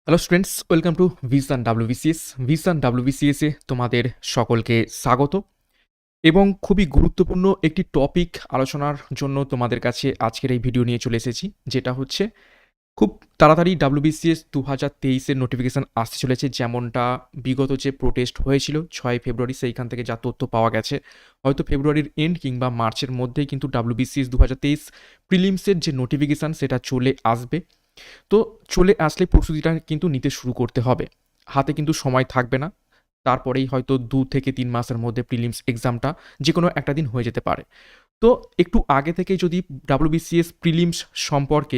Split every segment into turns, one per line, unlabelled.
Hello students, welcome to vision WBCS. Vision ডাব্লিউবিসিএসে তোমাদের সকলকে স্বাগত এবং খুবই গুরুত্বপূর্ণ একটি টপিক আলোচনার জন্য তোমাদের কাছে আজকের এই ভিডিও নিয়ে চলে এসেছি, যেটা হচ্ছে খুব তাড়াতাড়ি ডাব্লিউবিসিএস 2023-এর নোটিফিকেশান আসতে চলেছে। যেমনটা বিগত যে প্রোটেস্ট হয়েছিল 6 ফেব্রুয়ারি, সেইখান থেকে যা তথ্য পাওয়া গেছে, হয়তো ফেব্রুয়ারির এন্ড কিংবা মার্চের মধ্যেই কিন্তু ডাব্লিউবিসিএস 2023 প্রিলিমসের যে নোটিফিকেশান সেটা চলে আসবে। তো চলে আসলে প্রস্তুতিটা কিন্তু নিতে শুরু করতে হবে, হাতে কিন্তু সময় থাকবে না। তারপরেই হয়তো 2 থেকে 3 মাসের মধ্যে প্রিলিমস এক্সামটা যে কোনো একটা দিন হয়ে যেতে পারে। তো একটু আগে থেকে যদি ডাব্লিউবিসিএস প্রিলিমস সম্পর্কে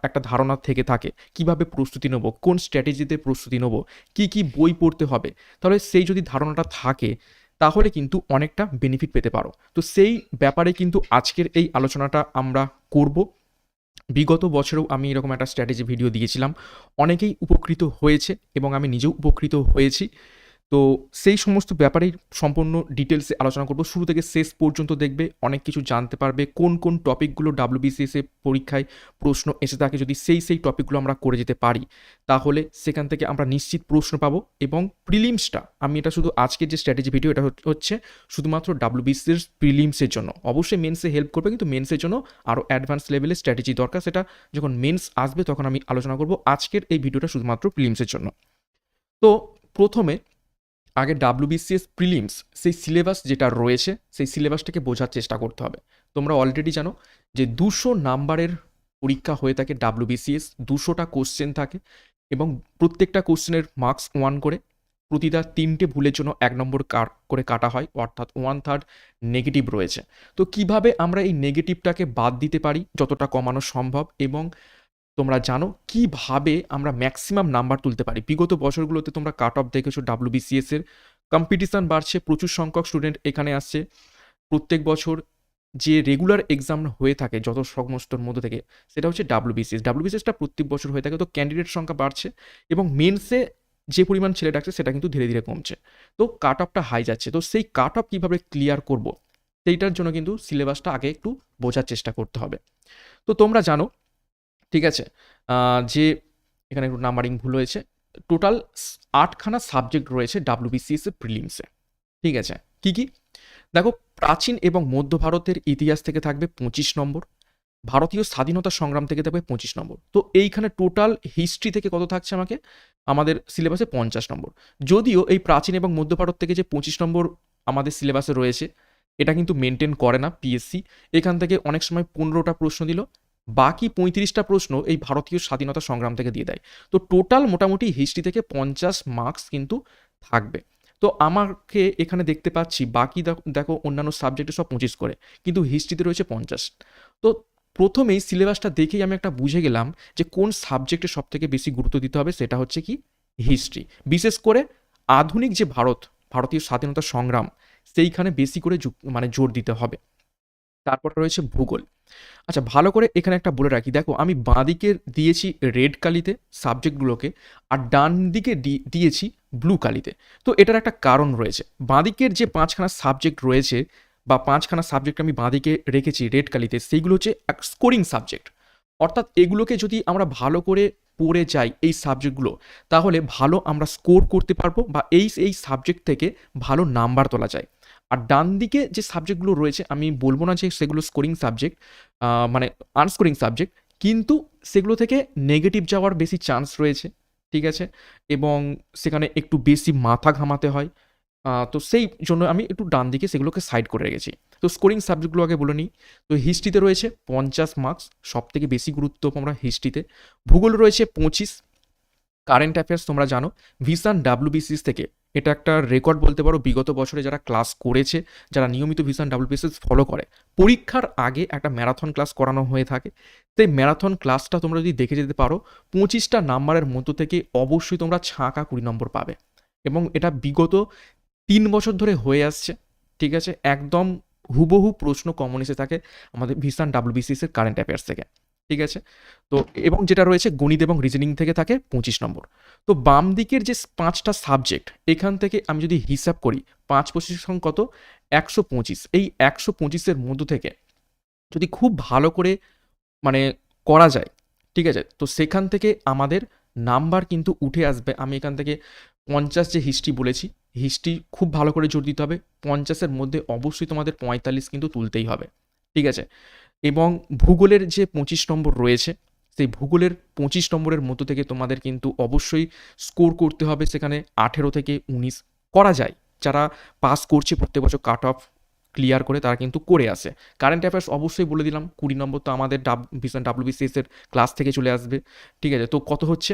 একটা ধারণা থেকে থাকে, কিভাবে প্রস্তুতি নেব, কোন স্ট্র্যাটেজিতে প্রস্তুতি নেব, কি বই পড়তে হবে, তাহলে সেই যদি ধারণাটা থাকে তাহলে কিন্তু অনেকটা বেনিফিট পেতে পারো। তো সেই ব্যাপারে কিন্তু আজকের এই আলোচনাটা আমরা করব। বিগত বছরেও আমি এরকম একটা স্ট্র্যাটেজি ভিডিও দিয়েছিলাম, অনেকেই উপকৃত হয়েছে এবং আমি নিজেও উপকৃত হয়েছি। তো সেই সমস্ত ব্যাপারেই সম্পূর্ণ ডিটেলসে আলোচনা করব। শুরু থেকে শেষ পর্যন্ত দেখবে, অনেক কিছু জানতে পারবে। কোন টপিকগুলো ডাব্লিউবিসিএস পরীক্ষায় প্রশ্ন এসে থাকে, যদি সেই টপিকগুলো আমরা করে যেতে পারি তাহলে সেখান থেকে আমরা নিশ্চিত প্রশ্ন পাবো। এবং প্রিলিমসটা, আমি এটা শুধু আজকের যে স্ট্র্যাটেজি ভিডিও, এটা হচ্ছে শুধুমাত্র ডাব্লিউবিসিএস প্রিলিমসের জন্য। অবশ্যই মেন্সে হেল্প করবে, কিন্তু মেন্সের জন্য আরও অ্যাডভান্স লেভেলের স্ট্র্যাটেজি দরকার। সেটা যখন মেন্স আসবে তখন আমি আলোচনা করব। আজকের এই ভিডিওটা শুধুমাত্র প্রিলিমসের জন্য। তো প্রথমে আগে ডাব্লিউবিসিএস প্রিলিমস সেই সিলেবাস যেটা রয়েছে, সেই সিলেবাসটাকে বোঝার চেষ্টা করতে হবে। তোমরা অলরেডি জানো যে 200 নাম্বারের পরীক্ষা হয়ে থাকে ডাব্লিউবিসিএস, 200টা কোশ্চেন থাকে এবং প্রত্যেকটা কোশ্চেনের মার্কস 1 করে। প্রতিটা 3টে ভুলের জন্য 1 নম্বর করে কাটা হয়, অর্থাৎ 1/3 নেগেটিভ রয়েছে। তো কিভাবে আমরা এই নেগেটিভটাকে বাদ দিতে পারি যতটা কমানো সম্ভব, এবং তোমরা জানো কিভাবে আমরা ম্যাক্সিমাম নাম্বার তুলতে পারি। বিগত বছরগুলোতে তোমরা কাট অফ দেখেছো, ডাব্লিউবিসিএস এর কম্পিটিশন বাড়ছে, প্রচুর সংখ্যক স্টুডেন্ট এখানে আসছে। প্রত্যেক বছর যে রেগুলার এক্সাম হয়ে থাকে যত সমস্তর মধ্যে থেকে, সেটা হচ্ছে ডাব্লিউবিসিএসটা প্রত্যেক বছর হয়ে থাকে। তো ক্যান্ডিডেট সংখ্যা বাড়ছে এবং মেন্সে যে পরিমাণ ছেলে ডাকছে সেটা কিন্তু ধীরে ধীরে কমছে। তো কাট অফটা হাই যাচ্ছে। তো সেই কাট অফ কীভাবে ক্লিয়ার করব, সেইটার জন্য কিন্তু সিলেবাসটা আগে একটু বোঝার চেষ্টা করতে হবে। তো তোমরা জানো, ঠিক আছে, যে এখানে একটু নাম্বারিং ভুল হয়েছে। টোটাল 8খানা সাবজেক্ট রয়েছে ডাব্লিউবিসিএস এর প্রিলিমসে। ঠিক আছে, কি দেখো, প্রাচীন এবং মধ্য ভারতের ইতিহাস থেকে থাকবে 25 নম্বর, ভারতীয় স্বাধীনতা সংগ্রাম থেকে থাকবে 25 নম্বর। তো এইখানে টোটাল হিস্ট্রি থেকে কত থাকছে আমাদের সিলেবাসে 50 নম্বর। যদিও এই প্রাচীন এবং মধ্য ভারত থেকে যে 25 নম্বর আমাদের সিলেবাসে রয়েছে, এটা কিন্তু মেনটেন করে না পিএসসি। এখান থেকে অনেক সময় 15টা প্রশ্ন দিল, বাকি 35টা প্রশ্ন এই ভারতীয় স্বাধীনতা সংগ্রাম থেকে দিয়ে দেয়। তো টোটাল মোটামুটি হিস্ট্রি থেকে 50 মার্কস কিন্তু থাকবে। তো আমাকে এখানে দেখতে পাচ্ছি বাকি দেখো অন্যান্য সাবজেক্টে সব 25 করে, কিন্তু হিস্ট্রিতে রয়েছে 50। তো প্রথমেই সিলেবাসটা দেখেই আমি একটা বুঝে গেলাম যে কোন সাবজেক্টে সব থেকে বেশি গুরুত্ব দিতে হবে, সেটা হচ্ছে কি হিস্ট্রি। বিশেষ করে আধুনিক যে ভারতীয় স্বাধীনতা সংগ্রাম, সেইখানে বেশি করে জোর দিতে হবে। তারপর রয়েছে ভূগোল। আচ্ছা, ভালো করে এখানে একটা বলে রাখি, দেখো আমি বাঁদিকে দিয়েছি রেড কালিতে সাবজেক্টগুলোকে, আর ডান দিকে দিয়েছি ব্লু কালিতে। তো এটার একটা কারণ রয়েছে। বাঁদিকের যে 5খানা সাবজেক্ট রয়েছে, বা 5খানা সাবজেক্ট আমি বাঁদিকে রেখেছি রেড কালিতে, সেইগুলো হচ্ছে স্কোরিং সাবজেক্ট। অর্থাৎ এগুলোকে যদি আমরা ভালো করে পড়ে যাই এই সাবজেক্টগুলো, তাহলে ভালো আমরা স্কোর করতে পারবো, বা এই সাবজেক্ট থেকে ভালো নাম্বার তোলা যায়। আর ডান দিকে যে সাবজেক্টগুলো রয়েছে, আমি বলবো না যে সেগুলো স্কোরিং সাবজেক্ট, মানে আনস্কোরিং সাবজেক্ট, কিন্তু সেগুলো থেকে নেগেটিভ যাওয়ার বেশি চান্স রয়েছে। ঠিক আছে, এবং সেখানে একটু বেশি মাথা ঘামাতে হয়। তো সেই জন্য আমি একটু ডান দিকে সেগুলোকে সাইড করে রেখেছি। তো স্কোরিং সাবজেক্টগুলো আগে বলে নিই। তো হিস্ট্রিতে রয়েছে 50 মার্কস, সব থেকে বেশি গুরুত্ব আমরা হিস্ট্রিতে। ভূগোল রয়েছে 25। কারেন্ট অ্যাফেয়ার্স তোমরা জানো, ভিশন ডাব্লিউবিসিএস থেকে এটা একটা রেকর্ড বলতে পারো। বিগত বছরে যারা ক্লাস করেছে, যারা নিয়মিত ভিশন ডাব্লিউবিসিএস ফলো করে, পরীক্ষার আগে একটা ম্যারাথন ক্লাস করানো হয়ে থাকে। সেই ম্যারাথন ক্লাসটা তোমরা যদি দেখে যেতে পারো, 25টা নাম্বারের মধ্য থেকে অবশ্যই তোমরা ছাঁকা 20 নম্বর পাবে। এবং এটা বিগত 3 বছর ধরে হয়ে আসছে। ঠিক আছে, একদম হুবহু প্রশ্ন কমন এসে থাকে আমাদের ভিশন ডাব্লিউবিসিএস এর কারেন্ট অ্যাফেয়ার্স থেকে। ঠিক আছে, তো এবং যেটা রয়েছে গণিত এবং রিজনিং থেকে থাকে 25 নম্বর। তো বাম দিকের যে 5টা সাবজেক্ট, এখান থেকে আমি যদি হিসাব করি 5 25 কত, 125। এই 125-এর মধ্য থেকে যদি খুব ভালো করে করা যায়, ঠিক আছে, তো সেখান থেকে আমাদের নাম্বার কিন্তু উঠে আসবে। আমি এখান থেকে 50 যে হিস্ট্রি বলেছি, হিস্ট্রি খুব ভালো করে জোর দিতে হবে। 50-এর মধ্যে অবশ্যই তোমাদের 45 কিন্তু তুলতেই হবে, ঠিক আছে? এবং ভূগোলের যে 25 নম্বর রয়েছে, সেই ভূগোলের 25 নম্বরের মধ্য থেকে তোমাদের কিন্তু অবশ্যই স্কোর করতে হবে সেখানে 18 থেকে 19 করা যায়। যারা পাস করছে প্রত্যেক বছর কাট অফ ক্লিয়ার করে তারা কিন্তু করে আসে। কারেন্ট অ্যাফেয়ার্স অবশ্যই বলে দিলাম 20 নম্বর তো আমাদের ভিশন WBCS এর ক্লাস থেকে চলে আসবে, ঠিক আছে? তো কত হচ্ছে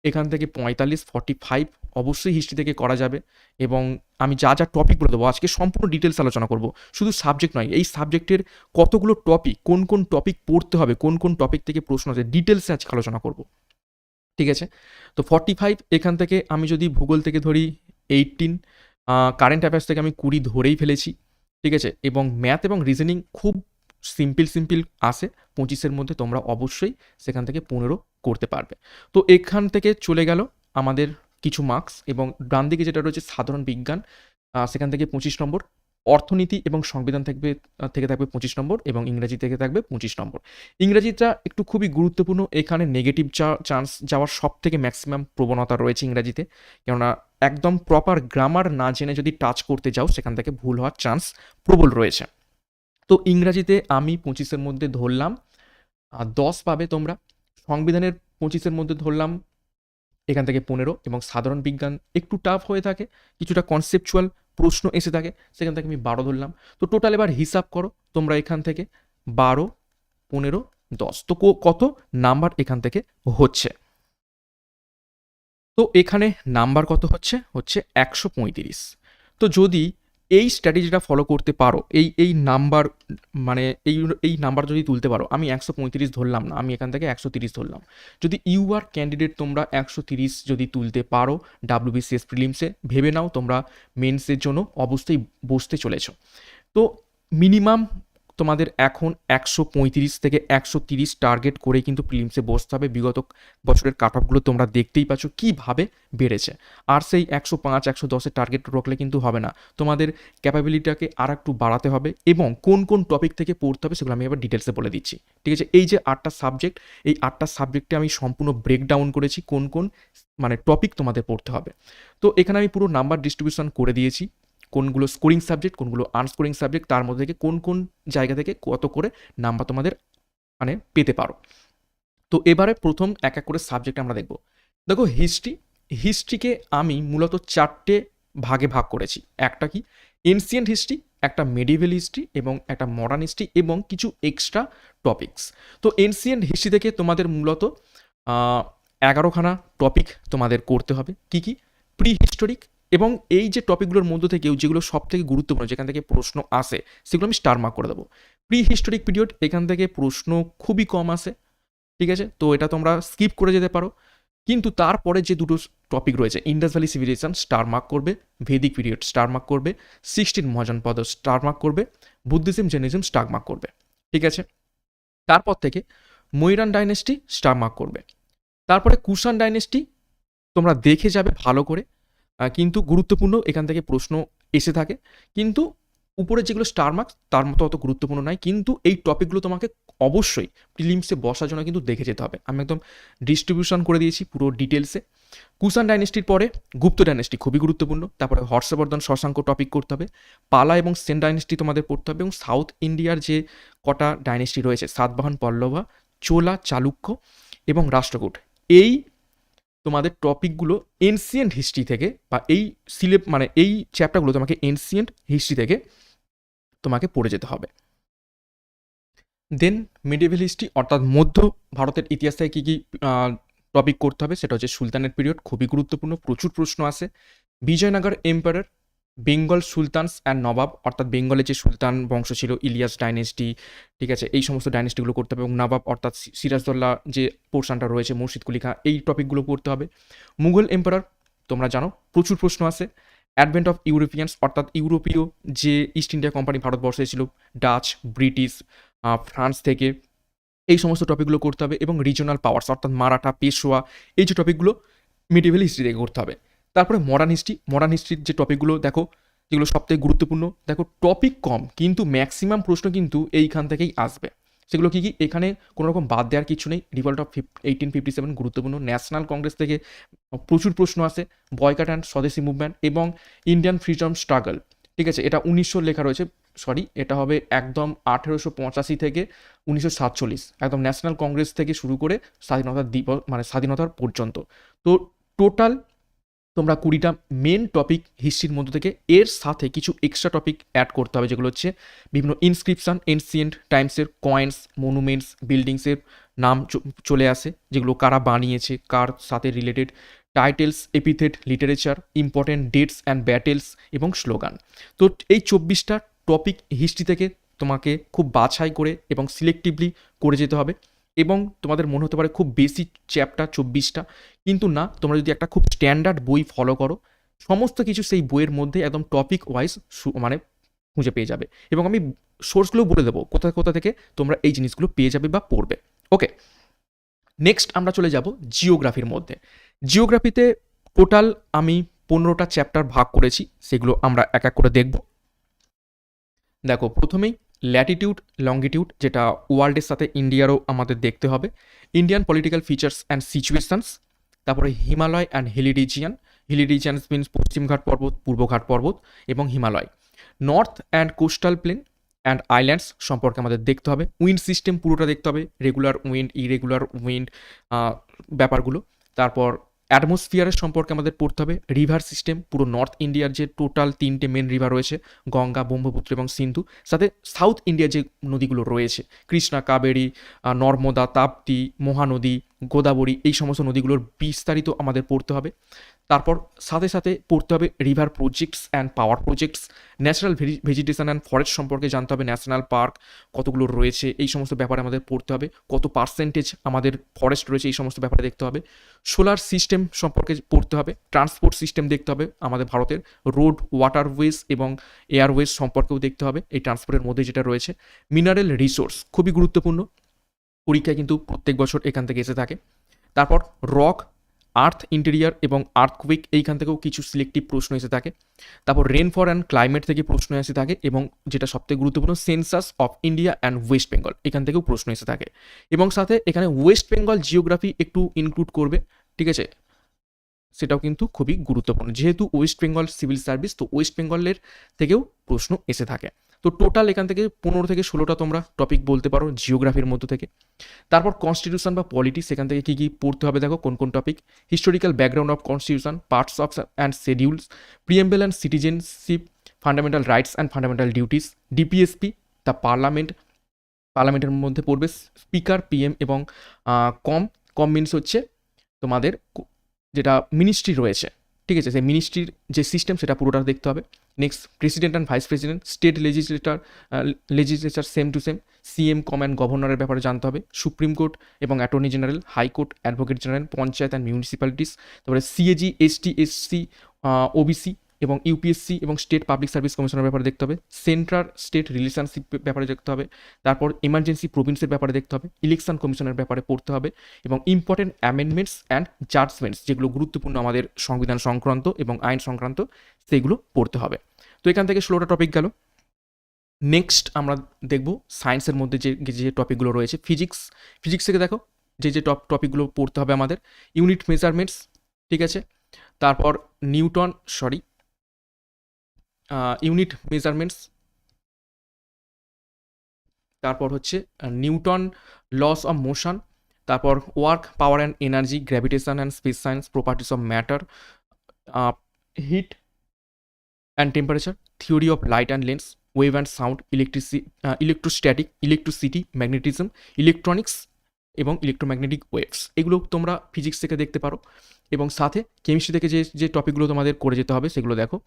এখান থেকে 45 অবশ্যই হিস্ট্রি থেকে করা যাবে। এবং আমি যা যা টপিক বলে দেবো আজকে সম্পূর্ণ ডিটেলস আলোচনা করব। শুধু সাবজেক্ট নয়, এই সাবজেক্টের কতগুলো টপিক, কোন কোন টপিক পড়তে হবে, কোন কোন টপিক থেকে প্রশ্ন আছে, ডিটেলসে আজকে আলোচনা করব, ঠিক আছে? তো 45 এখান থেকে আমি যদি ভূগোল থেকে ধরি 18, কারেন্ট অ্যাফেয়ার্স থেকে আমি 20 ধরেই ফেলেছি, ঠিক আছে? এবং ম্যাথ এবং রিজনিং খুব সিম্পল আসে 25-এর মধ্যে, তোমরা অবশ্যই সেখান থেকে 15 করতে পারবে। তো এখান থেকে চলে গেল আমাদের কিছু মার্কস। এবং ডান দিকে যেটা রয়েছে সাধারণ বিজ্ঞান, সেখান থেকে 25 নম্বর, অর্থনীতি এবং সংবিধান থেকে থাকবে 25 নম্বর, এবং ইংরাজি থেকে থাকবে 25 নম্বর। ইংরাজিটা একটু খুবই গুরুত্বপূর্ণ, এখানে নেগেটিভ চান্স যাওয়ার সব থেকে ম্যাক্সিমাম প্রবণতা রয়েছে ইংরাজিতে, কেননা একদম প্রপার গ্রামার না জেনে যদি টাচ করতে যাও সেখান থেকে ভুল হওয়ার চান্স প্রবল রয়েছে। তো ইংরাজিতে আমি 25-এর মধ্যে ধরলাম 10 পাবে তোমরা, সংবিধানের 25-এর মধ্যে ধরলাম এখান থেকে 15, এবং সাধারণ বিজ্ঞান একটু টাফ হয়ে থাকে, কিছুটা কনসেপচুয়াল প্রশ্ন এসে থাকে, সেখান থেকে আমি 12 ধরলাম। তো টোটাল এবার হিসাব করো তোমরা এখান থেকে 12, 15, 10, তো কত নাম্বার এখান থেকে হচ্ছে? তো এখানে নাম্বার কত হচ্ছে 135। তো যদি এই স্ট্র্যাটেজিটা ফলো করতে পারো, এই নাম্বার মানে এই নাম্বার যদি তুলতে পারো, আমি 135 ধরলাম না, আমি এখান থেকে 130 ধরলাম। যদি ইউ আর ক্যান্ডিডেট তোমরা 130 যদি তুলতে পারো WBCS প্রিলিমসে, ভেবে নাও তোমরা মেন্সের জন্য অবশ্যই বসতে চলেছো। তো মিনিমাম তোমাদের এখন 135 থেকে 130 টার্গেট করে কিন্তু প্রিলিমসে বসতে হবে। বিগত বছরের কাট অফগুলো তোমরা দেখতেই পাচ্ছ কীভাবে বেড়েছে। আর সেই 105 110-এর টার্গেট রাখলে কিন্তু হবে না, তোমাদের ক্যাপাবিলিটিটাকে আর একটু বাড়াতে হবে। এবং কোন কোন টপিক থেকে পড়তে হবে সেগুলো আমি এবার ডিটেলসে বলে দিচ্ছি, ঠিক আছে? এই যে 8টা সাবজেক্ট, এই 8টা সাবজেক্টে আমি সম্পূর্ণ ব্রেকডাউন করেছি কোন কোন মানে টপিক তোমাদের পড়তে হবে। তো এখানে আমি পুরো নাম্বার ডিস্ট্রিবিউশন করে দিয়েছি, কোনগুলো স্কোরিং সাবজেক্ট, কোনগুলো আনস্কোরিং সাবজেক্ট, তার মধ্যে থেকে কোন কোন জায়গা থেকে কত করে নাম্বার তোমাদের মানে পেতে পারো। তো এবারে প্রথম এক এক করে সাবজেক্ট আমরা দেখব। দেখো হিস্ট্রিকে আমি মূলত 4টে ভাগে ভাগ করেছি। একটা কি এনসিয়েন্ট হিস্ট্রি, একটা মেডিভেল হিস্ট্রি, এবং একটা মডার্ন হিস্ট্রি, এবং কিছু এক্সট্রা টপিকস। তো এনসিয়েন্ট হিস্ট্রি থেকে তোমাদের মূলত 11খানা টপিক তোমাদের করতে হবে। কি কি? প্রি হিস্টোরিক, এবং এই যে টপিকগুলোর মধ্য থেকেও যেগুলো সব থেকে গুরুত্বপূর্ণ, যেখান থেকে প্রশ্ন আসে, সেগুলো আমি স্টার মার্ক করে দেবো। প্রি হিস্টোরিক পিরিয়ড, এখান থেকে প্রশ্ন খুবই কম আসে, ঠিক আছে? তো এটা তোমরা স্কিপ করে যেতে পারো। কিন্তু তারপরে যে দুটো টপিক রয়েছে, Indus valley civilization star mark করবে, ভেদিক পিরিয়ড স্টার মার্ক করবে, 16 মহাজনপদ স্টার মার্ক করবে, বুদ্ধিজম জেনিজম স্টার মার্ক করবে, ঠিক আছে? তারপর থেকে মৈরান ডাইনেস্টি স্টার মার্ক করবে। তারপরে কুষাণ ডাইনেস্টি তোমরা দেখে যাবে ভালো করে, কিন্তু গুরুত্বপূর্ণ, এখান থেকে প্রশ্ন এসে থাকে। কিন্তু উপরে যেগুলো স্টার মার্কস তার মতো অত গুরুত্বপূর্ণ নয়, কিন্তু এই টপিকগুলো তোমাকে অবশ্যই প্রিলিমসে বসার জন্য কিন্তু দেখে যেতে হবে। আমি একদম ডিস্ট্রিবিউশন করে দিয়েছি পুরো ডিটেলসে। কুষাণ ডাইনেস্টির পরে গুপ্ত ডাইনেস্টি খুবই গুরুত্বপূর্ণ, তারপরে হর্ষবর্ধন শশাঙ্ক টপিক করতে হবে, পালা এবং সেন ডাইনেস্টি তোমাদের পড়তে হবে, এবং সাউথ ইন্ডিয়ার যে কটা ডাইনেস্টি রয়েছে, সাতবাহন, পল্লবা, চোলা, চালুক্য এবং রাষ্ট্রকূট, এই তোমাদের টপিকগুলো এনসিয়েন্ট হিস্ট্রি থেকে, বা এই মানে এই চ্যাপ্টারগুলো তোমাকে এনসিয়েন্ট হিস্ট্রি থেকে তোমাকে পড়ে যেতে হবে। দেন মিডিয়েভেল হিস্ট্রি, অর্থাৎ মধ্য ভারতের ইতিহাস থেকে কী কী টপিক করতে হবে, সেটা হচ্ছে সুলতানের পিরিয়ড, খুবই গুরুত্বপূর্ণ, প্রচুর প্রশ্ন আসে। Vijayanagar empire, Bengal sultans and nawab, অর্থাৎ বেঙ্গলের যে সুলতান বংশ ছিল, ইলিয়াস ডাইনেস্টি, ঠিক আছে, এই সমস্ত ডাইনেস্টিগুলো করতে হবে। এবং নবাব অর্থাৎ সিরাজদৌল্লা যে পোর্শনটা রয়েছে, মুর্শিদ কুলি খাঁ, এই টপিকগুলো পড়তে হবে। মুঘল এম্পায়ার তোমরা জানো প্রচুর প্রশ্ন আসে। অ্যাডভেন্ট অফ ইউরোপিয়ানস, অর্থাৎ ইউরোপীয় যে ইস্ট ইন্ডিয়া কোম্পানি ভারতবর্ষে ছিল, ডাচ, ব্রিটিশ, ফ্রান্স থেকে, এই সমস্ত টপিকগুলো করতে হবে। এবং রিজনাল পাওয়ার্স, অর্থাৎ মারাঠা, পেশোয়া, এই যে টপিকগুলো মিডিয়েভেল হিস্ট্রি থেকে করতে হবে। তারপরে মডার্ন হিস্ট্রির যে টপিকগুলো দেখো, যেগুলো সবথেকে গুরুত্বপূর্ণ, দেখো টপিক কম কিন্তু ম্যাক্সিমাম প্রশ্ন কিন্তু এইখান থেকেই আসবে। সেগুলো কী কী, এখানে কোনো রকম বাদ দেওয়ার কিছু নেই। রিভল্ট অফ 1857 গুরুত্বপূর্ণ, ন্যাশনাল কংগ্রেস থেকে প্রচুর প্রশ্ন আসে, বয়কট অ্যান্ড স্বদেশি মুভমেন্ট এবং ইন্ডিয়ান ফ্রিডম স্ট্রাগল, ঠিক আছে, এটা 1900 লেখা রয়েছে, সরি এটা হবে একদম 1885 থেকে 1947, একদম ন্যাশনাল কংগ্রেস থেকে শুরু করে স্বাধীনতার দিবস মানে স্বাধীনতার পর্যন্ত। তো টোটাল তোমরা 20টা মেন টপিক হিস্ট্রির মধ্যে থেকে এর সাথে কিছু এক্সট্রা টপিক অ্যাড করতে হবে, যেগুলো হচ্ছে বিভিন্ন ইনস্ক্রিপশন, এনসিয়েন্ট টাইমসের কয়েন্স, মনুমেন্টস, বিল্ডিংসের নাম চলে আসে, যেগুলো কারা বানিয়েছে, কার সাথে related, titles, epithet, literature, important dates and battles এবং স্লোগান। তো এই 24টা টপিক হিস্ট্রি থেকে তোমাকে খুব বাছাই করে এবং সিলেক্টিভলি করে যেতে হবে। এবং তোমাদের মনে হতে পারে খুব বেশি চ্যাপ্টার 24টা, কিন্তু না, তোমরা যদি একটা খুব স্ট্যান্ডার্ড বই ফলো করো, সমস্ত কিছু সেই বইয়ের মধ্যে একদম টপিক ওয়াইজ মানে খুঁজে পেয়ে যাবে। এবং আমি সোর্সগুলো বলে দেবো কোথা কোথা থেকে তোমরা এই জিনিসগুলো পেয়ে যাবে বা পড়বে। ওকে, নেক্সট আমরা চলে যাব জিওগ্রাফির মধ্যে। জিওগ্রাফিতে টোটাল আমি 15টা চ্যাপ্টার ভাগ করেছি, সেগুলো আমরা এক এক করে দেখব। দেখো, প্রথমেই ল্যাটিটিউড লঙ্গিটিউড, যেটা ওয়ার্ল্ডের সাথে ইন্ডিয়ারও আমাদের দেখতে হবে, Indian political features and situations, তারপরে Himalaya and hilly region, hilly regions means পশ্চিমঘাট পর্বত, পূর্বঘাট পর্বত এবং Himalaya, north and coastal plain and islands সম্পর্কে আমাদের দেখতে হবে, উইন্ড সিস্টেম পুরোটা দেখতে হবে, রেগুলার উইন্ড, ইরেগুলার উইন্ড ব্যাপারগুলো, তারপর অ্যাটমসফিয়ারের সম্পর্কে আমাদের পড়তে হবে, রিভার সিস্টেম, পুরো নর্থ ইন্ডিয়ার যে টোটাল 3টে মেন রিভার রয়েছে, গঙ্গা, ব্রহ্মপুত্র এবং সিন্ধু, সাথে সাউথ ইন্ডিয়ার যে নদীগুলো রয়েছে, কৃষ্ণা, কাবেরী, নর্মদা, তাপ্তি, মহানদী, গোদাবরী, এই সমস্ত নদীগুলোর বিস্তারিত আমাদের পড়তে হবে। তারপর সাথে সাথে পড়তে হবে river projects and power projects, natural vegetation and forest সম্পর্কে জানতে হবে, ন্যাশনাল পার্ক কতগুলো রয়েছে এই সমস্ত ব্যাপারে আমাদের পড়তে হবে, কত পার্সেন্টেজ আমাদের ফরেস্ট রয়েছে এই সমস্ত ব্যাপারে দেখতে হবে, সোলার সিস্টেম সম্পর্কে পড়তে হবে, ট্রান্সপোর্ট সিস্টেম দেখতে হবে আমাদের ভারতের, রোড, ওয়াটারওয়েজ এবং এয়ারওয়েজ সম্পর্কেও দেখতে হবে এই ট্রান্সপোর্টের মধ্যে যেটা রয়েছে, মিনারেল রিসোর্স খুবই গুরুত্বপূর্ণ, পরীক্ষায় কিন্তু প্রত্যেক বছর এখান থেকে এসে থাকে। তারপর রক, আর্থ ইন্টেরিয়ার এবং আর্থকুইক, এইখান থেকেও কিছু সিলেক্টিভ প্রশ্ন এসে থাকে। তারপর রেনফল অ্যান্ড ক্লাইমেট থেকে প্রশ্ন এসে থাকে, এবং যেটা সবথেকে গুরুত্বপূর্ণ, census of India and West Bengal, এখান থেকেও প্রশ্ন এসে থাকে। এবং সাথে এখানে ওয়েস্ট বেঙ্গল জিওগ্রাফি একটু ইনক্লুড করবে, ঠিক আছে, সেটাও কিন্তু খুবই গুরুত্বপূর্ণ, যেহেতু ওয়েস্ট বেঙ্গল সিভিল সার্ভিস, তো ওয়েস্ট বেঙ্গলের থেকেও প্রশ্ন এসে থাকে। তো টোটাল এখান থেকে 15 থেকে 16টা তোমরা টপিক বলতে পারো জিওগ্রাফির মধ্য থেকে। তারপর কনস্টিটিউশন বা পলিটি, সেখান থেকে কী কী পড়তে হবে দেখো, কোন কোন topic, historical background of constitution, parts of and schedules, preamble and citizenship, fundamental rights and fundamental duties, DPSP, the parliament, পার্লামেন্টের মধ্যে পড়বে স্পিকার, পিএম এবং কম মিনস হচ্ছে তোমাদের যেটা মিনিস্ট্রি রয়েছে, ঠিক আছে, সেই মিনিস্ট্রির যে সিস্টেম সেটা পুরোটা দেখতে হবে। Next president and vice president, state legislature same to same, CM, কম গভর্নরের ব্যাপারে জানতে হবে, সুপ্রিম কোর্ট এবং attorney general, high court, advocate general, panchayat and municipalities, তারপরে সিএজি, এসটি, এসসি, ওবিসি এবং ইউপিএসসি এবং স্টেট পাবলিক সার্ভিস কমিশনের ব্যাপারে দেখতে হবে, সেন্ট্রাল স্টেট রিলেশনশিপ ব্যাপারে দেখতে হবে, তারপর এমার্জেন্সি প্রভিন্সের ব্যাপারে দেখতে হবে, ইলেকশন কমিশনের ব্যাপারে পড়তে হবে, এবং ইম্পর্টেন্ট অ্যামেন্ডমেন্টস অ্যান্ড জাজমেন্টস, যেগুলো গুরুত্বপূর্ণ আমাদের সংবিধান সংক্রান্ত এবং আইন সংক্রান্ত, সেইগুলো পড়তে হবে। তো এখান থেকে 16টা টপিক গেল। নেক্সট আমরা দেখব সায়েন্সের মধ্যে যে টপিকগুলো রয়েছে, ফিজিক্স থেকে দেখো যে টপিকগুলো পড়তে হবে আমাদের, ইউনিট মেজারমেন্টস, ঠিক আছে, তারপর ইউনিট মেজারমেন্টস, তারপর হচ্ছে নিউটন লস অফ মোশন, তারপর work, power and energy, gravitation and space science, properties of matter, heat and temperature, theory of light and lens, wave and sound, electrostatic, electricity, magnetism, electronics এবং electromagnetic waves, এগুলো তোমরা physics থেকে দেখতে পারো। এবং সাথে chemistry থেকে যে টপিকগুলো তোমাদের করে যেতে হবে সেগুলো দেখো,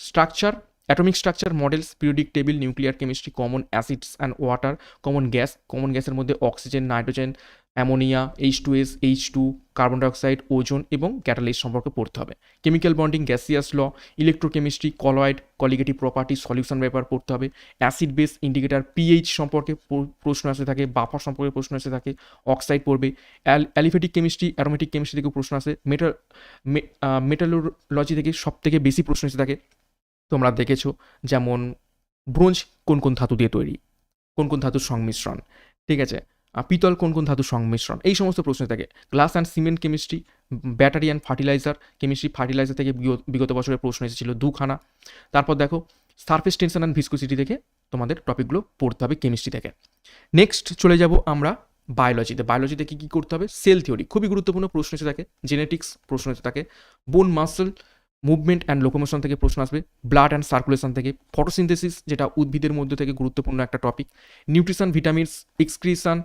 structure, atomic structure, models, periodic table, nuclear chemistry, common acids and water, common গ্যাসের মধ্যে oxygen, nitrogen, ammonia, H2S, H2, carbon dioxide, ozone এবং ক্যাটালিস্ট সম্পর্কে পড়তে হবে, chemical bonding, gaseous law, electrochemistry, colloid, colligative property, solution ব্যাপার পড়তে হবে, acid base indicator, pH সম্পর্কে প্রশ্ন আসে থাকে, বাফার সম্পর্কে প্রশ্ন এসে থাকে, অক্সাইড পড়বে, অ্যালিফেটিক কেমিস্ট্রি, অ্যারোমেটিক কেমিস্ট্রি থেকেও প্রশ্ন আসে, মেটালোলজি থেকে সব থেকে বেশি প্রশ্ন এসে থাকে, তোমরা দেখেছো, যেমন ব্রোঞ্জ কোন কোন ধাতু দিয়ে তৈরি, কোন কোন ধাতুর সংমিশ্রণ, ঠিক আছে, পিতল কোন কোন ধাতুর সংমিশ্রণ, এই সমস্ত প্রশ্ন থাকে। Glass and cement chemistry, battery and fertiliser chemistry, fertiliser থেকে বিগত বছরের প্রশ্ন এসেছিল 2খানা। তারপর দেখো সারফেস টেনশন অ্যান্ড ভিসকোসিটি থেকে তোমাদের টপিকগুলো পড়তে হবে কেমিস্ট্রি থেকে। নেক্সট চলে যাব আমরা বায়োলজিতে। বায়োলজিতে কী কী করতে হবে? সেল থিওরি খুবই গুরুত্বপূর্ণ প্রশ্ন এসে থাকে, জেনেটিক্স প্রশ্ন এসে থাকে, বোন মাসল মুভমেন্ট অ্যান্ড লোকোমোশন থেকে প্রশ্ন আসবে, ব্লাড অ্যান্ড সার্কুলেশন থেকে, ফটোসিনথেসিস যেটা উদ্ভিদের মধ্যে থেকে গুরুত্বপূর্ণ একটা topic, nutrition vitamins excretion,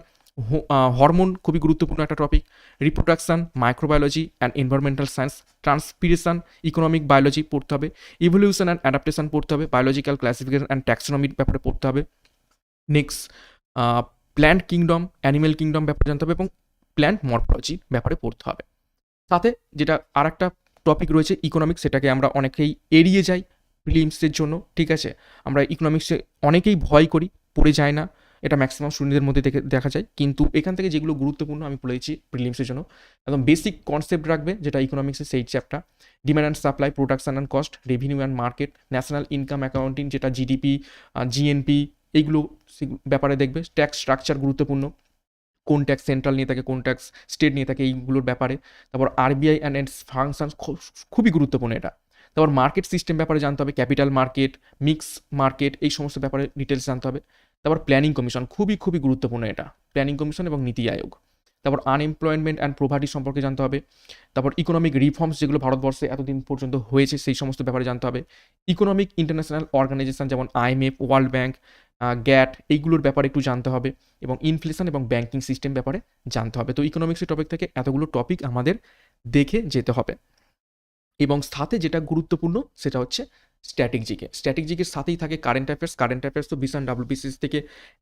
hormone খুবই গুরুত্বপূর্ণ একটা topic, reproduction, microbiology and environmental science, transpiration, economic biology পড়তে হবে, ইভলিউশন অ্যান্ড অ্যাডাপ্টেশন পড়তে হবে, বায়োলজিক্যাল ক্লাসিফিকেশন অ্যান্ড ট্যাক্সোনমির ব্যাপারে পড়তে হবে। Next plant kingdom, animal kingdom ব্যাপারে জানতে হবে এবং প্ল্যান্ট মরফোলজি ব্যাপারে পড়তে হবে। সাথে যেটা আর একটা টপিক রয়েছে ইকোনমিক্স, সেটাকে আমরা অনেকেই এড়িয়ে যাই প্রিলিমসের জন্য, ঠিক আছে, আমরা ইকোনমিক্সে অনেকেই ভয় করি, পড়ে যায় না, এটা ম্যাক্সিমাম স্টুডেন্টদের মধ্যে দেখা যায়। কিন্তু এখান থেকে যেগুলো গুরুত্বপূর্ণ আমি বলেছি প্রিলিমসের জন্য, একদম বেসিক কনসেপ্ট রাখবে যেটা ইকোনমিক্সের সেই chapter, demand and supply, production and cost, revenue and market, national income accounting যেটা জিডিপি, জিএনপি, এইগুলো ব্যাপারে দেখবে। ট্যাক্স স্ট্রাকচার গুরুত্বপূর্ণ, কোন ট্যাক্স সেন্ট্রাল নিয়ে থাকে, কোন ট্যাক্স স্টেট নিয়ে থাকে, এইগুলোর ব্যাপারে। তারপর আরবিআই অ্যান্ড ইটস ফাংশনস খুবই গুরুত্বপূর্ণ এটা। তারপর মার্কেট সিস্টেম ব্যাপারে জানতে হবে, ক্যাপিটাল মার্কেট, মিক্স মার্কেট, এই সমস্ত ব্যাপারে ডিটেলস জানতে হবে। তারপর প্ল্যানিং কমিশন খুবই খুবই গুরুত্বপূর্ণ এটা, প্ল্যানিং কমিশন এবং নীতি আয়োগ। তারপর আনএমপ্লয়মেন্ট অ্যান্ড প্রভার্টি সম্পর্কে জানতে হবে। তারপর ইকোনমিক রিফর্মস যেগুলো ভারতবর্ষে এতদিন পর্যন্ত হয়েছে সেই সমস্ত ব্যাপারে জানতে হবে। ইকোনমিক ইন্টারন্যাশনাল অর্গানাইজেশন যেমন আইএমএফ, ওয়ার্ল্ড ব্যাংক, গ্যাট, এইগুলোর ব্যাপারে একটু জানতে হবে এবং ইনফ্লেশন এবং ব্যাংকিং সিস্টেম ব্যাপারে জানতে হবে। তো ইকোনমিক্সের টপিক থেকে এতগুলো টপিক আমাদের দেখে যেতে হবে। এবং সাথে যেটা গুরুত্বপূর্ণ সেটা হচ্ছে স্ট্যাটিক জিকে। স্ট্যাটিক জিকের সাথেই থাকে কারেন্ট অ্যাফেয়ার্স। কারেন্ট অ্যাফেয়ার্স তো ভিশন ডাব্লিউবিসিএস থেকে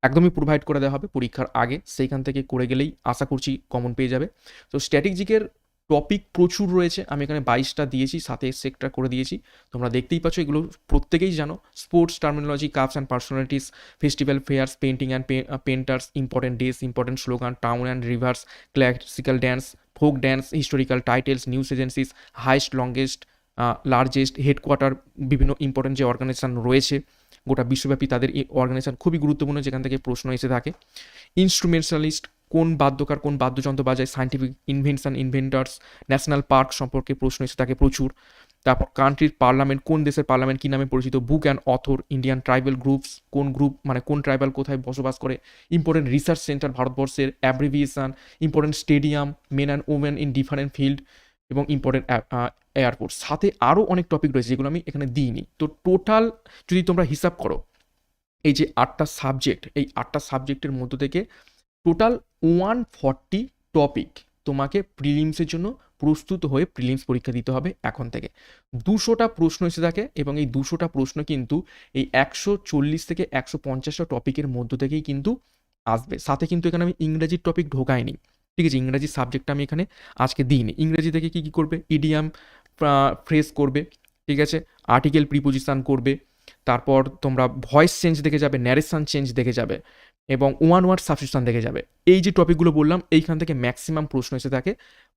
একদমই প্রোভাইড করে দেওয়া হবে পরীক্ষার আগে, সেইখান থেকে করে গেলেই আশা করছি কমন পেয়ে যাবে। তো স্ট্যাটিক জিকের টপিক প্রচুর রয়েছে, আমি এখানে 22টা দিয়েছি, সাথে সেক্টর করে দিয়েছি, তোমরা দেখতেই পাচ্ছ, এগুলো প্রত্যেকেই জানো। Sports terminology, cups and personalities, festival, fairs, painting and painters, important days, important slogan, town and rivers, classical dance, folk dance, historical titles, news agencies, highest longest, largest, headquarter, বিভিন্ন ইম্পর্টেন্ট যে অর্গানাইজেশন রয়েছে গোটা বিশ্বব্যাপী, তাদের এই organisation খুবই গুরুত্বপূর্ণ, যেখান থেকে প্রশ্ন এসে থাকে। ইনস্ট্রুমেন্টালিস্ট, কোন বাদ্যকার কোন বাদ্যযন্ত্র বাজায়, scientific invention, inventors, national park সম্পর্কে প্রশ্ন এসে থাকে প্রচুর। তারপর কান্ট্রির পার্লামেন্ট, কোন দেশের পার্লামেন্ট কী নামে পরিচিত, book and author, Indian tribal groups, কোন গ্রুপ মানে কোন ট্রাইবাল কোথায় বসবাস করে, ইম্পর্টেন্ট রিসার্চ সেন্টার ভারতবর্ষের, abbreviation, important stadium, men and women in different field এবং ইম্পর্টেন্ট এয়ারপোর্ট। সাথে আরও অনেক টপিক রয়েছে যেগুলো আমি এখানে দিইনি। তো টোটাল যদি তোমরা হিসাব করো, এই যে 8টা সাবজেক্ট, এই 8টা সাবজেক্টের মধ্য থেকে টোটাল 140 টপিক তোমাকে প্রিলিমসের জন্য প্রস্তুত হয়ে প্রিলিমস পরীক্ষা দিতে হবে এখন থেকে। 200টা প্রশ্ন এসে থাকে এবং এই 200টা প্রশ্ন কিন্তু এই 140 থেকে 150টা টপিকের মধ্য থেকেই কিন্তু আসবে। সাথে কিন্তু এখানে আমি ইংরেজির টপিক ঢোকাইনি, ঠিক আছে, ইংরাজি সাবজেক্টটা আমি এখানে আজকে দিইনি। ইংরেজি থেকে কী কী করবে, ইডিয়াম, ফ্রেজ করবে, ঠিক আছে, আর্টিকেল প্রিপোজিশন করবে, তারপর তোমরা ভয়েস চেঞ্জ দেখে যাবে, ন্যারেশন চেঞ্জ দেখে যাবে এবং ওয়ান ওয়ার্ড সাবস্টিটিউশন দেখে যাবে। এই যে টপিকগুলো বললাম এইখান থেকে ম্যাক্সিমাম প্রশ্ন এসে থাকে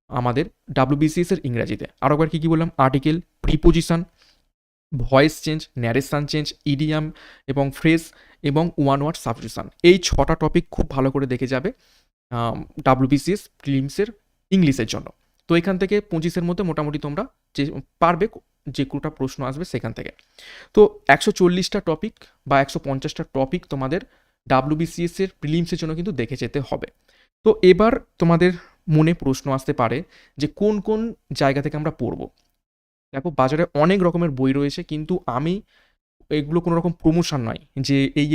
আমাদের ডাব্লিউবিসিএস এর ইংরাজিতে। আরও একবার কী কী বললাম, article, preposition, voice change, narration change, idiom এবং ফ্রেজ এবং ওয়ান ওয়ার্ড সাবস্টিটিউশন, এই 6টা টপিক খুব ভালো করে দেখে যাবে ডাব্লিউবিসিএস প্রিলিমসের ইংলিশের জন্য। তো এখান থেকে 25-এর মধ্যে মোটামুটি তোমরা যে পারবে, যে কোটা প্রশ্ন আসবে সেখান থেকে। তো 140টা টপিক বা 150টা টপিক তোমাদের ডাব্লিউবিসিএস এর প্রিলিমসের জন্য কিন্তু দেখে যেতে হবে। তো এবার তোমাদের মনে প্রশ্ন আসতে পারে যে কোন কোন জায়গা থেকে আমরা পড়ব। দেখো, বাজারে অনেক রকমের বই রয়েছে, কিন্তু আমি এগুলো কোনো রকম প্রমোশন নয় যে এই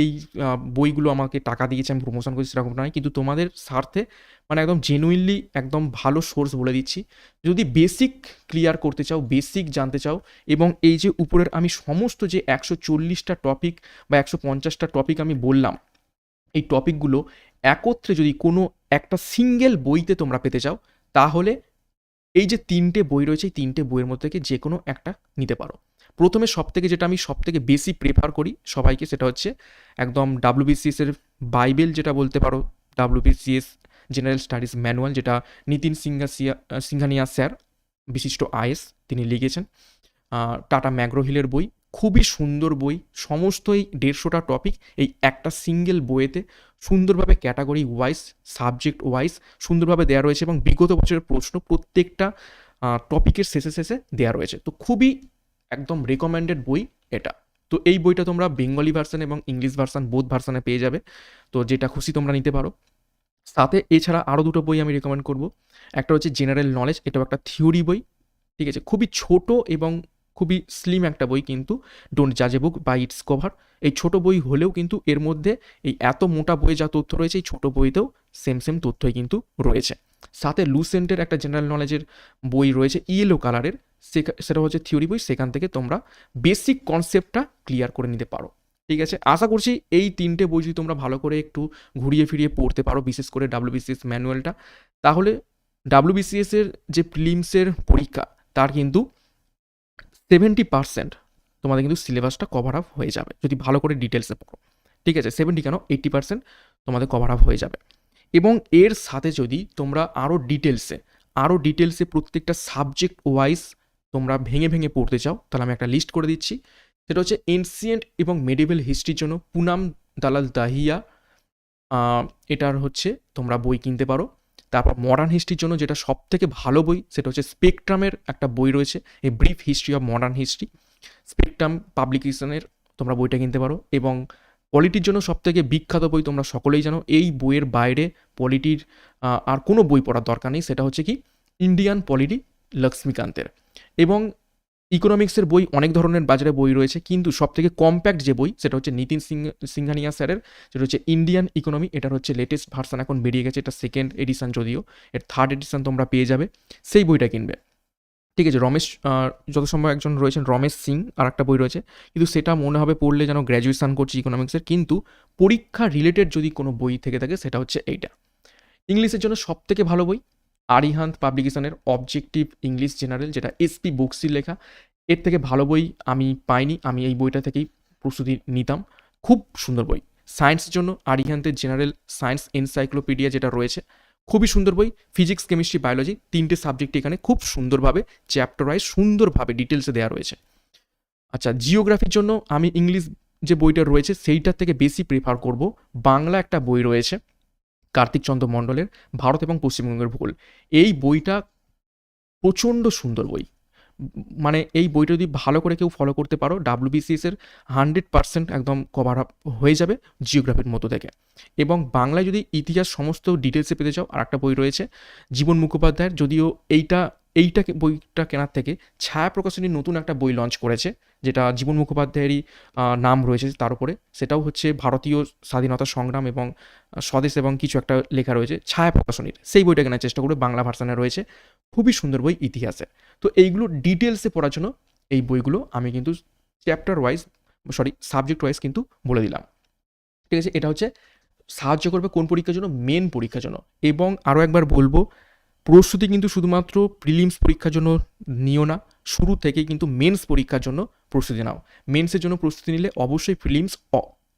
বইগুলো আমাকে টাকা দিয়েছে আমি প্রমোশন করছি, সেরকম নয়, কিন্তু তোমাদের স্বার্থে মানে একদম জেনুইনলি একদম ভালো সোর্স বলে দিচ্ছি। যদি বেসিক ক্লিয়ার করতে চাও, বেসিক জানতে চাও এবং এই যে উপরের আমি সমস্ত যে 140টা টপিক বা 150টা টপিক আমি বললাম, এই টপিকগুলো একত্রে যদি কোনো একটা সিঙ্গেল বইতে তোমরা পেতে চাও, তাহলে এই যে 3টে বই রয়েছে, এই 3টে বইয়ের মধ্যে থেকে যে কোনো একটা নিতে পারো। প্রথমে যেটা আমি সবথেকে বেশি প্রেফার করি সবাইকে, সেটা হচ্ছে একদম ডাব্লিউবিসিএস এর বাইবেল যেটা বলতে পারো, ডাব্লিউবিসিএস জেনারেল স্টাডিজ ম্যানুয়াল, যেটা নিতিন সিংঘানিয়া স্যার, বিশিষ্ট আইএস, তিনি লিখেছেন। টাটা ম্যাগ্রো হিলের বই, খুবই সুন্দর বই, সমস্ত এই 150টা টপিক এই একটা সিঙ্গেল বইয়েতে সুন্দরভাবে ক্যাটাগরি ওয়াইজ, সাবজেক্ট ওয়াইজ সুন্দরভাবে দেওয়া রয়েছে এবং বিগত বছরের প্রশ্ন প্রত্যেকটা টপিকের শেষে শেষে দেওয়া রয়েছে। তো খুবই একদম রেকমেন্ডেড বই এটা। তো এই বইটা তোমরা বেঙ্গলি ভার্সন এবং ইংলিশ ভার্সন বোথ ভার্সনে পেয়ে যাবে, তো যেটা খুশি তোমরা নিতে পারো। সাথে এছাড়া আরও দুটো বই আমি রেকমেন্ড করব। একটা হচ্ছে জেনারেল নলেজ, এটাও একটা থিওরি বই, ঠিক আছে, খুবই ছোট এবং খুবই স্লিম একটা বই, কিন্তু ডোন্ট জাজ এ বুক বাই ইটস কভার। এই ছোট বই হলেও কিন্তু এর মধ্যে এই এত মোটা বইয়ে যা তথ্য রয়েছে এই ছোট বইতেও সেম সেম তথ্যই কিন্তু রয়েছে। সাথে লুসেন্টের একটা জেনারেল নলেজের বই রয়েছে ইয়েলো কালারের, সেটা হচ্ছে থিওরি বই, সেখান থেকে তোমরা বেসিক কনসেপ্টটা ক্লিয়ার করে নিতে পারো। ঠিক আছে, আশা করছি এই 3টে বই যদি তোমরা ভালো করে একটু ঘুরিয়ে ফিরিয়ে পড়তে পারো, বিশেষ করে ডাব্লিউবিসিএস ম্যানুয়ালটা, তাহলে ডাব্লিউবিসিএস এর যে প্রিলিমসের পরীক্ষা তার কিন্তু 70% তোমাদের কিন্তু সিলেবাসটা কভার আপ হয়ে যাবে যদি ভালো করে ডিটেলসে পড়ো। ঠিক আছে, 70 কেন 80% তোমাদের কভার আপ হয়ে যাবে। এবং এর সাথে যদি তোমরা আরও ডিটেলসে প্রত্যেকটা সাবজেক্ট ওয়াইজ তোমরা ভেঙে ভেঙে পড়তে চাও, তাহলে আমি একটা লিস্ট করে দিচ্ছি। সেটা হচ্ছে এনসিয়েন্ট এবং মেডিভেল হিস্ট্রির জন্য পুনাম দালাল দাহিয়া, এটার হচ্ছে তোমরা বই কিনতে পারো। তারপর মডার্ন হিস্ট্রির জন্য যেটা সব থেকে ভালো বই, সেটা হচ্ছে স্পেকট্রামের একটা বই রয়েছে, a brief history of modern history, spectrum পাবলিকেশনের তোমরা বইটা কিনতে পারো। এবং পলিটির জন্য সবথেকে বিখ্যাত বই তোমরা সকলেই জানো, এই বইয়ের বাইরে পলিটির আর কোনো বই পড়ার দরকার নেই, সেটা হচ্ছে কি ইন্ডিয়ান পলিটি লক্ষ্মীকান্তের। এবং ইকোনমিক্সের বই অনেক ধরনের বাজারে বই রয়েছে, কিন্তু সবথেকে কম্প্যাক্ট যে বই সেটা হচ্ছে নিতিন সিংহানিয়া স্যারের, যেটা হচ্ছে ইন্ডিয়ান ইকোনমি। এটার হচ্ছে লেটেস্ট ভার্সন এখন বেরিয়ে গেছে, এটা সেকেন্ড এডিশন, যদিও এর থার্ড এডিশন তোমরা পেয়ে যাবে, সেই বইটা কিনবে। ঠিক আছে, রমেশ যত সম্ভব একজন রয়েছেন রমেশ সিং, আর একটা বই রয়েছে, কিন্তু সেটা মনে হবে পড়লে যেন গ্র্যাজুয়েশন করছি ইকোনমিক্সের, কিন্তু পরীক্ষা রিলেটেড যদি কোনো বই থেকে থাকে সেটা হচ্ছে এইটা। ইংলিশের জন্য সবথেকে ভালো বই আরিহান্ত পাবলিকেশনের অবজেক্টিভ ইংলিশ জেনারেল, যেটা এসপি বুকসির লেখা। এর থেকে ভালো বই আমি পাইনি, আমি এই বইটা থেকেই প্রস্তুতি নিতাম, খুব সুন্দর বই। সায়েন্সের জন্য আরিহান্তের জেনারেল সায়েন্স এনসাইক্লোপিডিয়া যেটা রয়েছে, খুবই সুন্দর বই। ফিজিক্স, কেমিস্ট্রি, বায়োলজি 3টে সাবজেক্ট এখানে খুব সুন্দরভাবে চ্যাপ্টার ওয়াইজ সুন্দরভাবে ডিটেলসে দেওয়া রয়েছে। আচ্ছা, জিওগ্রাফির জন্য আমি ইংলিশ যে বইটা রয়েছে সেইটার থেকে বেশি প্রেফার করব বাংলা একটা বই রয়েছে কার্তিক চন্দ্র মণ্ডলের, ভারত এবং পশ্চিমবঙ্গের ভূগোল। এই বইটা প্রচণ্ড সুন্দর বই, মানে এই বইটা যদি ভালো করে কেউ ফলো করতে পারো ডাব্লিউবিসিএস এর 100% একদম কভার আপ হয়ে যাবে জিওগ্রাফির মতো থেকে। এবং বাংলায় যদি ইতিহাস সমস্ত ডিটেলসে পেতে চাও, আর একটা বই রয়েছে জীবন মুখোপাধ্যায়ের, যদিও বইটা কেনার থেকে ছায়া প্রকাশনীর নতুন একটা বই লঞ্চ করেছে, যেটা জীবন মুখোপাধ্যায়েরই নাম রয়েছে তার উপরে, সেটাও হচ্ছে ভারতীয় স্বাধীনতা সংগ্রাম এবং স্বদেশ এবং কিছু একটা লেখা রয়েছে ছায়া প্রকাশনীর, সেই বইটা কেনার চেষ্টা করবে, বাংলা ভার্সানে রয়েছে, খুবই সুন্দর বই ইতিহাসে। তো এইগুলো ডিটেলসে পড়ার জন্য এই বইগুলো আমি কিন্তু সাবজেক্ট ওয়াইজ কিন্তু বলে দিলাম। ঠিক আছে, এটা হচ্ছে সাহায্য করবে কোন পরীক্ষার জন্য, মেন পরীক্ষার জন্য। এবং আরও একবার বলবো, প্রস্তুতি কিন্তু শুধুমাত্র প্রিলিমস পরীক্ষার জন্য নিও না, শুরু থেকেই কিন্তু মেন্স পরীক্ষার জন্য প্রস্তুতি নাও। মেন্সের জন্য প্রস্তুতি নিলে অবশ্যই প্রিলিমস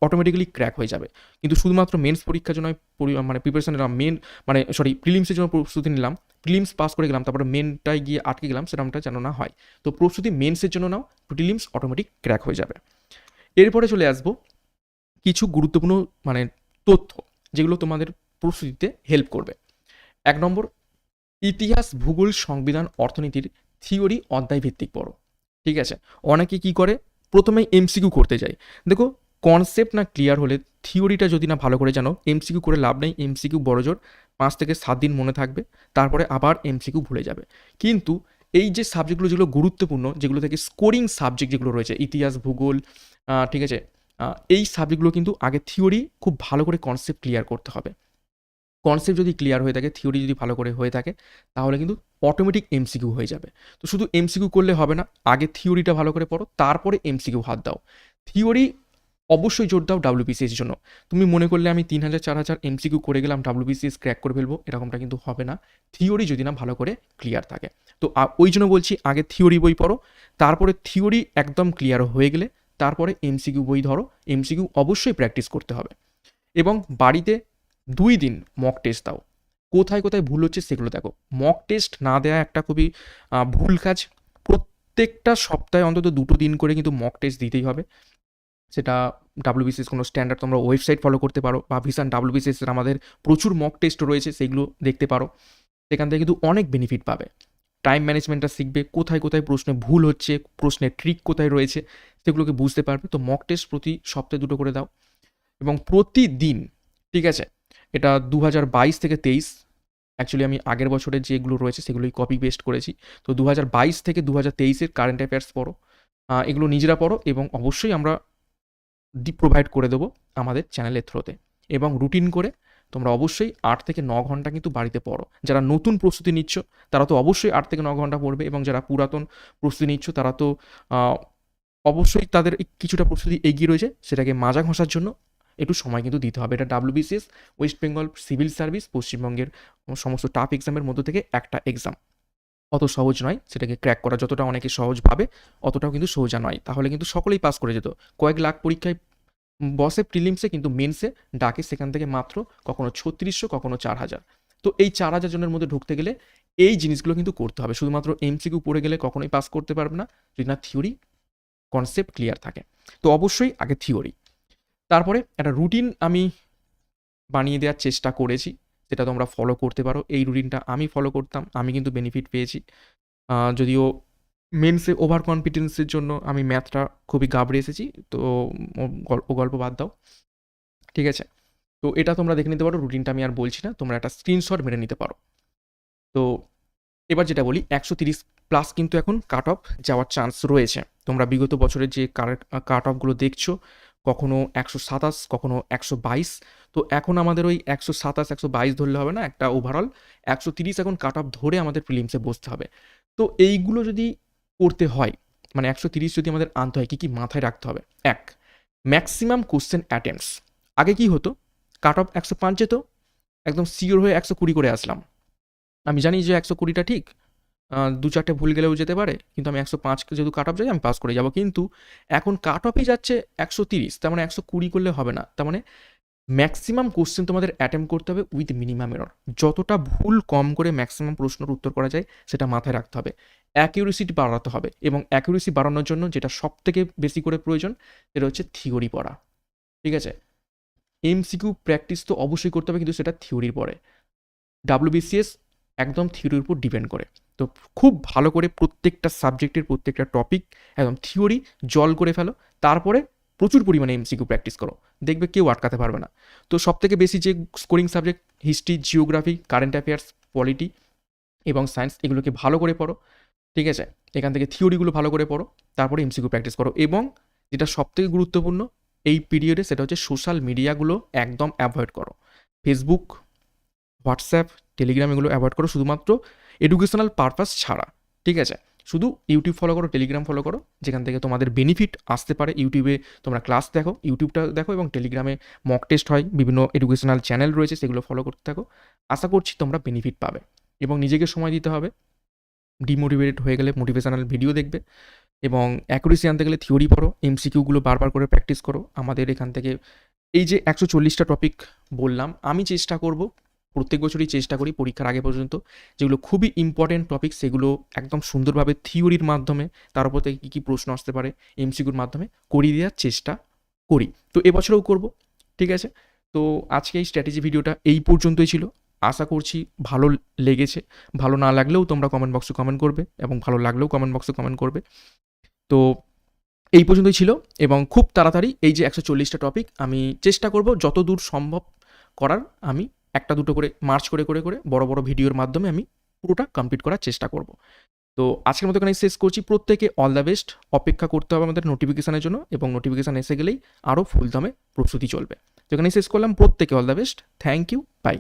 অটোমেটিক্যালি ক্র্যাক হয়ে যাবে, কিন্তু শুধুমাত্র মেন্স পরীক্ষার জন্য প্রিপারেশন নিলাম, প্রিলিমসের জন্য প্রস্তুতি নিলাম, প্রিলিমস পাস করে গেলাম, তারপরে মেনটায় গিয়ে আটকে গেলাম, সেরকমটা যেন না হয়। তো প্রস্তুতি মেন্সের জন্য নাও, প্রিলিমস অটোমেটিক ক্র্যাক হয়ে যাবে। এরপরে চলে আসবো কিছু গুরুত্বপূর্ণ তথ্য যেগুলো তোমাদের প্রস্তুতিতে হেল্প করবে। 1 নম্বর, ইতিহাস, ভূগোল, সংবিধান, অর্থনীতির থিওরি অধ্যায় ভিত্তিক পড়ো। ঠিক আছে, অনেকে কি করে প্রথমেই এমসিকিউ করতে যায়। দেখো, কনসেপ্ট না ক্লিয়ার হলে, থিওরিটা যদি না ভালো করে জানো, এমসিকিউ করে লাভ নেই। এমসিকিউ বড়জোর 5 থেকে 7 দিন মনে থাকবে, তারপরে আবার এমসিকিউ ভুলে যাবে। কিন্তু এই যে সাবজেক্টগুলো যেগুলো গুরুত্বপূর্ণ, যেগুলো থেকে স্কোরিং সাবজেক্ট যেগুলো রয়েছে, ইতিহাস, ভূগোল, ঠিক আছে, এই সাবজেক্টগুলো কিন্তু আগে থিওরি খুব ভালো করে কনসেপ্ট ক্লিয়ার করতে হবে। কনসেপ্ট যদি ক্লিয়ার হয়ে থাকে, থিওরি যদি ভালো করে হয়ে থাকে, তাহলে কিন্তু অটোমেটিক এমসিকিউ হয়ে যাবে। তো শুধু এমসিকিউ করলে হবে না, আগে থিওরিটা ভালো করে পড়ো, তারপরে এমসিকিউ হাত দাও। থিওরি অবশ্যই জোর দাও ডাব্লিউবিসিএস জন্য। তুমি মনে করলে আমি 3000 4000 এমসিকিউ করে গেলাম, ডাব্লিউবিসিএস ক্র্যাক করে ফেলবো, এরকমটা কিন্তু হবে না, থিওরি যদি না ভালো করে ক্লিয়ার থাকে। তো ওই জন্য বলছি আগে থিওরি বই পড়ো, তারপরে থিওরি একদম ক্লিয়ার হয়ে গেলে তারপরে এমসিকিউ বই ধরো। এমসিকিউ অবশ্যই প্র্যাকটিস করতে হবে, এবং বাড়িতে 2 দিন মক টেস্ট দাও। কোথায় কোথায় ভুল হচ্ছে সেগুলো দেখো। মক টেস্ট না দেওয়া একটা খুবই ভুল কাজ। প্রত্যেকটা সপ্তাহে অন্তত 2 দিন করে কিন্তু মক টেস্ট দিতেই হবে। সেটা ডাব্লিউবিসিএস কোনো স্ট্যান্ডার্ড তোমরা ওয়েবসাইট ফলো করতে পারো, বা ভিশন ডাব্লিউবিসিএস এর আমাদের প্রচুর মক টেস্ট রয়েছে, সেগুলো দেখতে পারো। সেখান থেকে কিন্তু অনেক বেনিফিট পাবে। টাইম ম্যানেজমেন্টটা শিখবে, কোথায় কোথায় প্রশ্নে ভুল হচ্ছে, প্রশ্নের ট্রিক কোথায় রয়েছে সেগুলোকে বুঝতে পারবে। তো মক টেস্ট প্রতি সপ্তাহে 2 করে দাও এবং প্রতিদিন, ঠিক আছে? এটা 2022 থেকে 23, অ্যাকচুয়ালি আমি আগের বছরের যেগুলো রয়েছে সেগুলোই কপি পেস্ট করেছি। তো 2022 থেকে 2023 কারেন্ট অ্যাফেয়ার্স পড়ো, এগুলো নিজেরা পড়ো এবং অবশ্যই আমরা প্রোভাইড করে দেবো আমাদের চ্যানেলের থ্রুতে। এবং রুটিন করে তোমরা অবশ্যই 8 থেকে 9 ঘন্টা কিন্তু বাড়িতে পড়ো। যারা নতুন প্রস্তুতি নিচ্ছ তারা তো অবশ্যই 8 থেকে 9 ঘন্টা পড়বে, এবং যারা পুরাতন প্রস্তুতি নিচ্ছ তারা তো অবশ্যই তাদের কিছুটা প্রস্তুতি এগিয়ে রয়েছে, সেটাকে মাজা ঘষার জন্য একটু সময় কিন্তু দিতে হবে। এটা WBCS, West Bengal civil service, পশ্চিমবঙ্গের সমস্ত টাফ এক্সামের মধ্য থেকে একটা এক্সাম। অত সহজ নয় সেটাকে ক্র্যাক করা, যতটা অনেকে সহজ ভাবে অতটাও কিন্তু সোজা নয়। তাহলে কিন্তু সকলেই পাস করে যেত। কয়েক লাখ পরীক্ষায় বসে প্রিলিমসে, কিন্তু মেন্সে ডাকে সেখান থেকে মাত্র কখনো 3600, কখনো 4000। তো এই 4000 জনের মধ্যে ঢুকতে গেলে এই জিনিসগুলো কিন্তু করতে হবে। শুধুমাত্র এমসিকিউ পড়ে গেলে কখনোই পাস করতে পারবে না যদি না থিওরি কনসেপ্ট ক্লিয়ার থাকে। তো অবশ্যই আগে থিওরি, তারপরে একটা রুটিন আমি বানিয়ে দেওয়ার চেষ্টা করেছি, সেটা তোমরা ফলো করতে পারো। এই রুটিনটা আমি ফলো করতাম, আমি কিন্তু বেনিফিট পেয়েছি। যদিও মেন্সে ওভার কনফিডেন্সের জন্য আমি ম্যাথটা খুবই গাবড়ে এসেছি, তো গল্প বাদ দাও, ঠিক আছে? তো এটা তোমরা দেখে নিতে পারো, রুটিনটা আমি আর বলছি না, তোমরা একটা স্ক্রিনশট মেরে নিতে পারো। তো এবার যেটা বলি, 130 প্লাস কিন্তু এখন কাট অফ যাওয়ার চান্স রয়েছে। তোমরা বিগত বছরের যে কাট অফগুলো দেখছো, কখনো 127, কখনো 122। তো এখন আমাদের ওই 127, 122 ধরলে হবে না, একটা ওভারঅল 130 এখন কাট অফ ধরে আমাদের প্রিলিমসে বসতে হবে। তো এইগুলো যদি করতে হয়, মানে 130 যদি আমাদের আনতে হয়, কী মাথায় রাখতে হবে? এক, ম্যাক্সিমাম কোশ্চেন অ্যাটেম্পটস। আগে কি হতো, কাট অফ 105 যেত, একদম সিওর হয়ে 120 করে আসলাম। আমি জানি যে 120টা ঠিক, 2-4টে ভুল গেলেও যেতে পারে, কিন্তু আমি 105কে যেহেতু কাট অফ যাই আমি পাস করে যাব। কিন্তু এখন কাট অফই যাচ্ছে 130, তার মানে 120 করলে হবে না। তার মানে ম্যাক্সিমাম কোশ্চেন তোমাদের অ্যাটেম্প করতে হবে উইথ মিনিমাম এরর। যতটা ভুল কম করে ম্যাক্সিমাম প্রশ্নের উত্তর করা যায় সেটা মাথায় রাখতে হবে। অ্যাকিউরেসি বাড়াতে হবে, এবং অ্যাকিউরেসি বাড়ানোর জন্য যেটা সবথেকে বেশি করে প্রয়োজন সেটা হচ্ছে থিওরি পড়া, ঠিক আছে? এমসিকিউ প্র্যাকটিস তো অবশ্যই করতে হবে, কিন্তু সেটা থিওরির পরে। ডাব্লিউবিসিএস একদম থিওরির উপর ডিপেন্ড করে। তো খুব ভালো করে প্রত্যেকটা সাবজেক্টের প্রত্যেকটা টপিক একদম থিওরি জল করে ফেলো, তারপরে প্রচুর পরিমাণে এমসিকিউ প্র্যাকটিস করো, দেখবে কেউ আটকাতে পারবে না। তো সবথেকে বেশি যে scoring subject, history, geography, current affairs, polity এবং সায়েন্স, এগুলোকে ভালো করে পড়ো, ঠিক আছে? এখান থেকে থিওরিগুলো ভালো করে পড়ো, তারপরে এমসিকিউ প্র্যাকটিস করো। এবং যেটা সবথেকে গুরুত্বপূর্ণ এই পিরিয়ডে, সেটা হচ্ছে সোশ্যাল মিডিয়াগুলো একদম অ্যাভয়েড করো। ফেসবুক, হোয়াটসঅ্যাপ, টেলিগ্রাম এগুলো অ্যাভয়েড করো, শুধুমাত্র এডুকেশনাল পারপাস ছাড়া, ঠিক আছে? শুধু ইউটিউব ফলো করো, টেলিগ্রাম ফলো করো, যেখান থেকে তোমাদের বেনিফিট আসতে পারে। ইউটিউবে তোমরা ক্লাস দেখো, ইউটিউবটা দেখো, এবং টেলিগ্রামে মক টেস্ট হয়, বিভিন্ন এডুকেশনাল চ্যানেল রয়েছে, সেগুলো ফলো করতে থাকো। আশা করছি তোমরা বেনিফিট পাবে। এবং নিজেকে সময় দিতে হবে, ডিমোটিভেটেড হয়ে গেলে মোটিভেশনাল ভিডিও দেখবে, এবং অ্যাকুরেসি আনতে গেলে থিওরি পড়ো, এমসিকিউগুলো বারবার করে প্র্যাকটিস করো। আমাদের এখান থেকে এই যে 140টা টপিক বললাম, আমি চেষ্টা করব, প্রত্যেক বছরই চেষ্টা করি পরীক্ষার আগে পর্যন্ত, যেগুলো খুবই ইম্পর্টেন্ট টপিক সেগুলো একদম সুন্দরভাবে থিওরির মাধ্যমে, তার উপর থেকে কী প্রশ্ন আসতে পারে এমসিকিউর মাধ্যমে করিয়ে দেওয়ার চেষ্টা করি। তো এবছরেও করব, ঠিক আছে? তো আজকে এই স্ট্র্যাটেজি ভিডিওটা এই পর্যন্তই ছিল। আশা করছি ভালো লেগেছে। ভালো না লাগলেও তোমরা কমেন্ট বক্সে কমেন্ট করবে, এবং ভালো লাগলেও কমেন্ট বক্সে কমেন্ট করবে। তো এই পর্যন্তই ছিল, এবং খুব তাড়াতাড়ি এই যে 140টা টপিক আমি চেষ্টা করব যত দূর সম্ভব করার, আমি একটা দুটো করে মার্চ করে করে করে বড় বড় ভিডিওর মাধ্যমে আমি পুরোটা কমপ্লিট করার চেষ্টা করব। তো আজকের মতো এখানে শেষ করছি। প্রত্যেকে অল দ্য বেস্ট। অপেক্ষা করতে হবে আমাদের নোটিফিকেশানের জন্য, এবং নোটিফিকেশান এসে গেলেই আরও ফুল দামে প্রস্তুতি চলবে। তো এখানে শেষ করলাম। প্রত্যেকে all the best. Thank you, by.